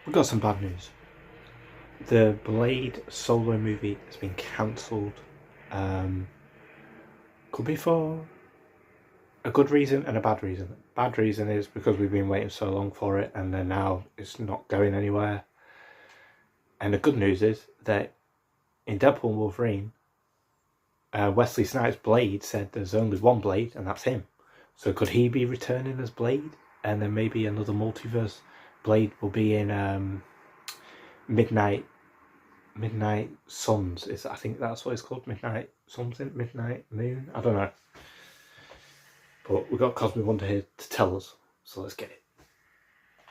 We've got some bad news. The Blade solo movie has been cancelled. Could be for a good reason and a bad reason. Bad reason is because we've been waiting so long for it, and then now it's not going anywhere. And the good news is that in Deadpool and Wolverine, Wesley Snipes' Blade said there's only one Blade, and that's him. So could he be returning as Blade? And then maybe another multiverse Blade will be in Midnight Suns. I think that's what it's called. Midnight something. Midnight Moon. I don't know. But we've got Cosmic Wonder here to tell us. So let's get it.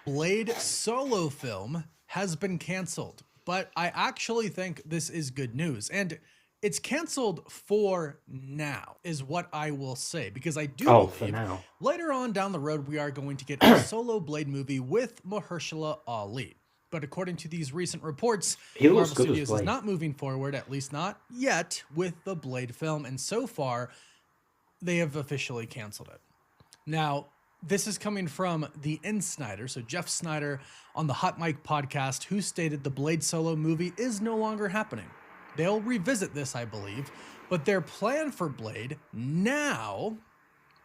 Blade solo film has been canceled, but I actually think this is good news. And it's canceled for now, is what I will say, because I do believe for now. Later on down the road, we are going to get a solo Blade movie with Mahershala Ali. But according to these recent reports, Marvel Studios is not moving forward, at least not yet, with the Blade film. And so far, they have officially canceled it. Now, this is coming from the Snyder, so Jeff Snyder on the Hot Mic podcast, who stated the Blade solo movie is no longer happening. They'll revisit this, I believe, but their plan for Blade now,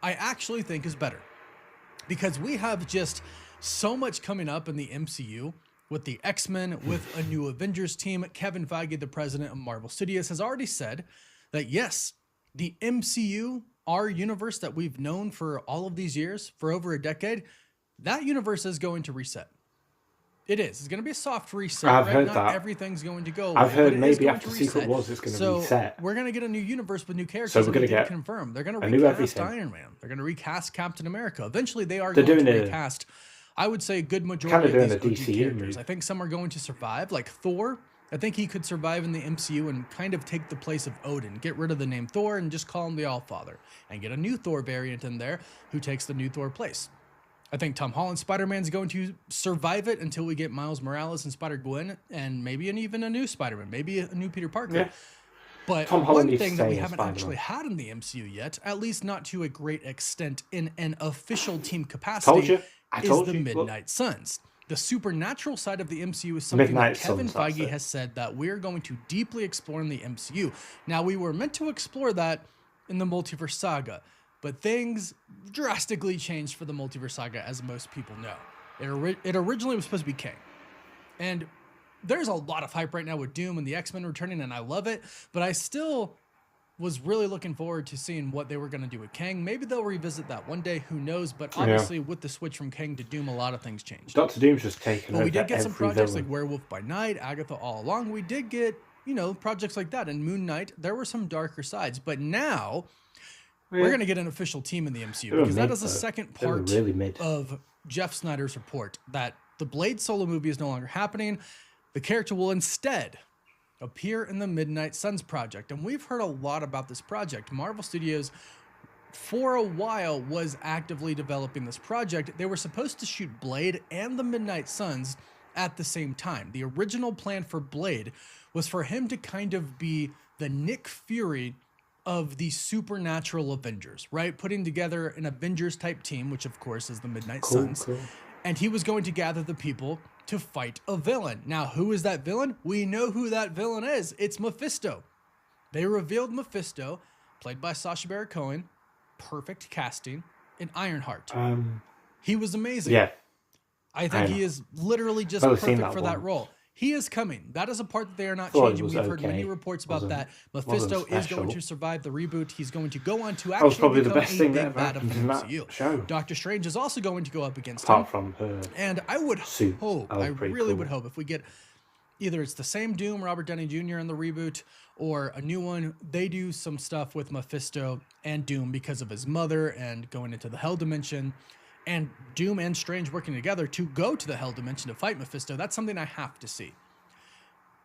I actually think is better. Because we have just so much coming up in the MCU with the X-Men, with a new Avengers team. Kevin Feige, the president of Marvel Studios, has already said that yes, the MCU, our universe that we've known for all of these years, for over a decade, that universe is going to reset. It is. It's going to be a soft reset. I've heard Not that. Everything's going to go away. I've heard maybe after Secret Wars it's going to reset. We're going to get a new universe with new characters. So we're going to get confirmed. They're going to recast Iron Man. They're going to recast Captain America. Eventually, they are going to recast, I would say, a good majority of these OG characters. I think some are going to survive, like Thor. I think he could survive in the MCU and kind of take the place of Odin. Get rid of the name Thor and just call him the Allfather. And get a new Thor variant in there who takes the new Thor place. I think Tom Holland's Spider-Man's going to survive it until we get Miles Morales and Spider-Gwen and maybe even a new Spider-Man, maybe a new Peter Parker. Yeah. But one thing that we haven't actually had in the MCU yet, at least not to a great extent in an official team capacity, is the Midnight Suns. The supernatural side of the MCU is something that Kevin Feige has said that we're going to deeply explore in the MCU. Now, we were meant to explore that in the Multiverse Saga, but things drastically changed for the Multiverse Saga, as most people know. It originally was supposed to be Kang. And there's a lot of hype right now with Doom and the X-Men returning, and I love it, but I still was really looking forward to seeing what they were going to do with Kang. Maybe they'll revisit that one day, who knows, but obviously with the switch from Kang to Doom, a lot of things changed. Dr. Doom's just taken over. But we did get some projects like Werewolf by Night, Agatha All Along. We did get, projects like that. And Moon Knight, there were some darker sides, but now we're going to get an official team in the MCU, because that is the second part of Jeff Snyder's report, that the Blade solo movie is no longer happening. The character will instead appear in the Midnight Suns project. And we've heard a lot about this project. Marvel Studios, for a while, was actively developing this project. They were supposed to shoot Blade and the Midnight Suns at the same time. The original plan for Blade was for him to kind of be the Nick Fury of the supernatural Avengers, right? Putting together an Avengers-type team, which of course is the Midnight Suns. Cool. And he was going to gather the people to fight a villain. Now, who is that villain? We know who that villain is. It's Mephisto. They revealed Mephisto, played by Sacha Baron Cohen, perfect casting, in Ironheart. He was amazing. Yeah. I think he is literally just perfect for that role. He is coming. That is a part that they are not changing. We've heard many reports about that. Mephisto is going to survive the reboot. He's going to go on to actually become a big bad of the MCU. Doctor Strange is also going to go up against him. Apart from her and I would hope, I really would hope, if we get either it's the same Doom, Robert Downey Jr. in the reboot, or a new one, they do some stuff with Mephisto and Doom because of his mother and going into the Hell Dimension. And Doom and Strange working together to go to the Hell Dimension to fight Mephisto. That's something I have to see.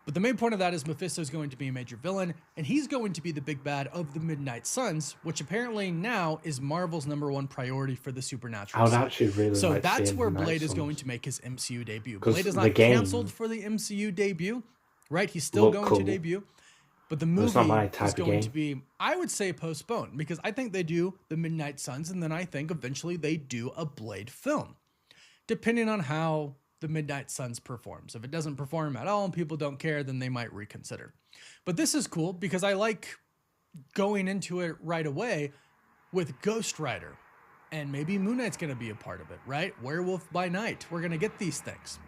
But the main point of that is Mephisto is going to be a major villain, and he's going to be the big bad of the Midnight Suns, which apparently now is Marvel's #1 priority for the supernatural side. Actually really so that's where Blade is going to make his MCU debut. Blade is not canceled for the MCU debut, right? He's still going to debut. But the movie is going to be, I would say, postponed, because I think they do the Midnight Suns, and then I think eventually they do a Blade film, depending on how the Midnight Suns performs. If it doesn't perform at all and people don't care, then they might reconsider. But this is cool because I like going into it right away with Ghost Rider. And maybe Moon Knight's going to be a part of it, right? Werewolf by Night. We're going to get these things.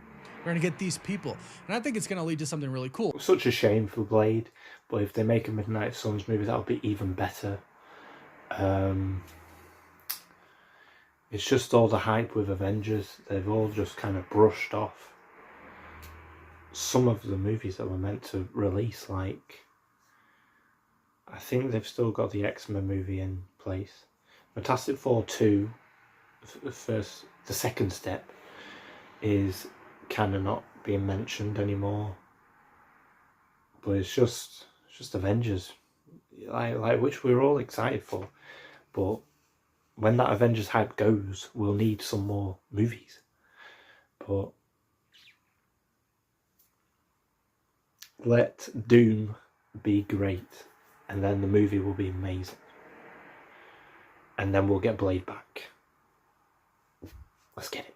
We're going to get these people. And I think it's going to lead to something really cool. Such a shame for Blade. But if they make a Midnight Suns movie, that would be even better. It's just all the hype with Avengers. They've all just kind of brushed off some of the movies that were meant to release. Like, I think they've still got the X-Men movie in place. Fantastic Four 2, the second step, is kind of not being mentioned anymore. But it's just Avengers, like which we're all excited for. But when that Avengers hype goes, we'll need some more movies. But let Doom be great, and then the movie will be amazing. And then we'll get Blade back. Let's get it.